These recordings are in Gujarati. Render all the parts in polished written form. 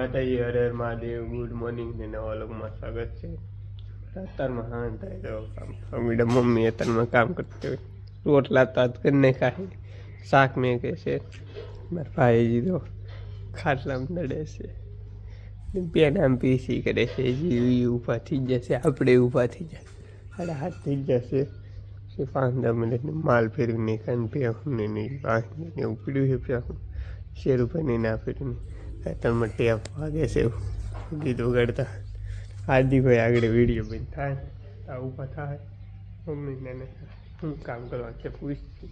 માતાજી, હર હર મહાદેવ. ગુડ મોર્નિંગ ને નવા લોકમાં સ્વાગત છે. અત્યારમાં હા થાય તો મેડમ મમ્મી અત્યારમાં કામ કરતી હોય, રોટલા તો આજ કરીને ખાય, શાક મેં કે છે મારા ભાઈજી તો ખાટલામાં નડે છે, પેન આમ પીસી કરે છે, જીવી ઊભા થઈ જશે, આપણે ઊભા થઈ જાય, 8:30 થઈ જશે. 5-10 મિનિટની માલ ફેરવીને ખાઈને પેહુને નહીં વાંચીને એવું પીડ્યું છે. પેહું ₹100 ના ફેરવીને તમે ટેપ વાગે છે એવું ગીત વગાડતા. આદિભાઈ આગળ વિડીયો બંધ થાય આ ઊભા થાય. મમ્મીને શું કામ કરવાનું છે પૂછતી.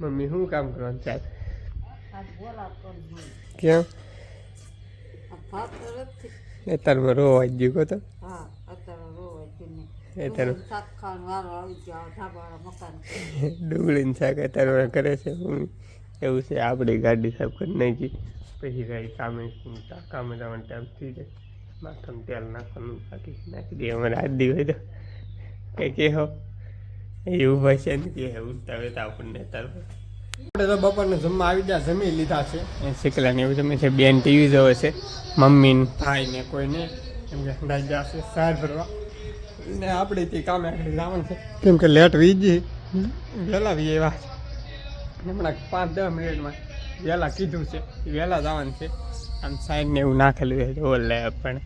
મમ્મી શું કામ કરવાનું છે કેમ અત્યારમાં રોવા જ ગયો તો ડુંગળીને શાક અત્યારે કરે છે મમ્મી. એવું છે આપણી ગાડી સાફ કરી નાખી પછી કાંઈ કામે જવાનું ટાઈમ થઈ જાય. માથામાં તેલ નાખવાનું બાકી નાખી દઈએ અમારે આદિ હોય તો કંઈ કહેવો એવું હોય છે ને કે ઉઠતા વહેતા આપણને આપણે તો બપોરને જમવા આવી ગયા, જમી લીધા છે. શીખલાને એવું જમે છે, બેન ટીવી જોવે છે, મમ્મી ને ભાઈ ને કોઈ ને એમ કે રાઈ જશે સાર ભરવા ને આપણે તે કામે આગળ જવાનું છે કેમ કે લેટ વીજી વહેલા વી એવા હમણાં 5-10 મિનિટમાં વહેલા કીધું છે વહેલા જવાનું છે. આમ સાઈડને એવું નાખેલું છે ઓલે પણ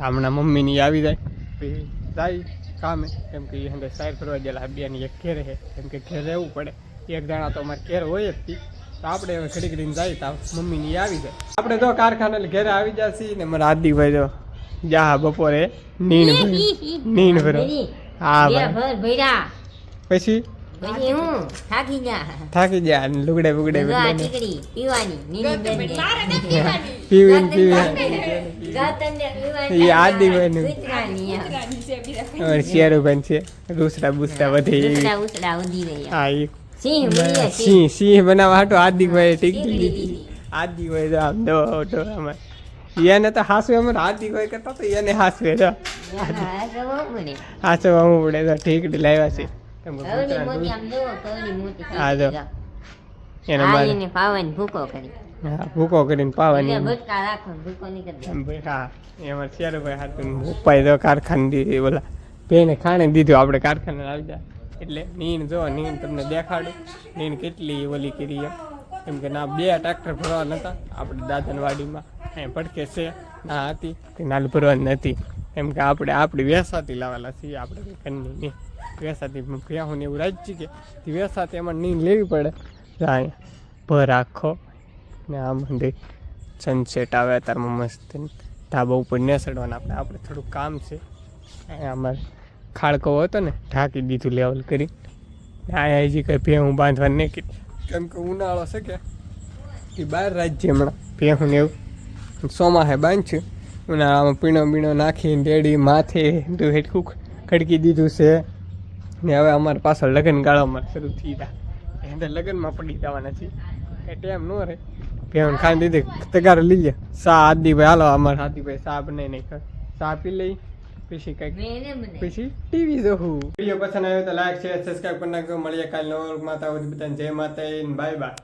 હમણાં મમ્મીની આવી જાય પછી જાય કામે કેમ કે એ હંગે સાઈડ ફરવા ગયેલા બેની એક ઘેરે છે કેમ કે ઘેર રહેવું પડે. એક જણા તો અમારે ઘેર હોય જ હતી તો આપણે હવે ઘડી ઘડીને જાય તો મમ્મીની આવી જાય. આપણે તો કારખાને ઘેરે આવી જશે ને મારા આદિભાઈ તો જા બપોરે નીણ ભરો. હા પછી થાકી ગયા અને લુગડે બુગડે પીવી આદિભાઈ શેરુભાઈ છે રૂસડા બુસડા વધે હા સિંહ બનાવવા હાટો આદિભાઈ ટીકી લીધી. આદિભાઈ તો આમ દવા એને તો હાસવે અમારે આદિભાઈ કરતા તો એને હાસવે તો હાસવા હું પડે તો ઠીકડી લાવ્યા છે. ભૂકો કરીને પાવાની હા એમાં શેરુભાઈ હાથું પપ્પાએ તો કારખાને દીધી બોલા બેને ખાણે દીધું. આપણે કારખાને આવી જાય એટલે નીણ જો નીણ તમને દેખાડું નીણ કેટલી ઓલી કરી એમ કે ના 2 ટ્રેક્ટર ભરવા નહોતા આપણે દાદાની વાડીમાં અહીં પડકે છે ના હતી કે નાલ ભરવાની નથી એમ કે આપણે આપણી વેસાતી લાવેલા છીએ. આપણે ઘરની નહીં વેસાતી ભ્યાહું એવું રાજ્ય કે વેસાતી એમાં નીંદ લેવી પડે. અહીંયા ભર આખો ને આમ સનસેટ આવે અત્યારમાં મસ્ત ધાબા ઉપર નેસડવાના આપણે થોડુંક કામ છે. અહીંયા અમારે ખાડકો હતો ને ઢાંકી દીધું લેવલ કરી. અહીંયા હજી કંઈ ભેહું બાંધવા નહીં કેમ કે ઉનાળો છે કે એ 12 રાજ્ય હમણાં ભેહું ને એવું ચોમાસે બાંધશું. ઉનાળામાં પીણો બીણો નાખીને રેડી માથે હેઠું ખડકી દીધું છે ને હવે અમારે પાછળ લગ્ન ગાળામાં શરૂ થઈ ગયા એટલે લગ્નમાં પડી જવાના છીએ એ ટાઈમ ન રહે. ભેહું ખાઈ દીધી તગાર લઈ લે સા આદિભાઈ હાલો અમારે આદિભાઈ સા બનાવી નહીં સા પી લઈ પછી કંઈક પછી ટીવી જોવું. વિડીયો પસંદ આવ્યો તો લાઈક શેર સબસ્ક્રાઈબ કરી નાખજો. મળીએ કાલે નવા વ્લોગમાં. બધાને જય માતા બાય બાય.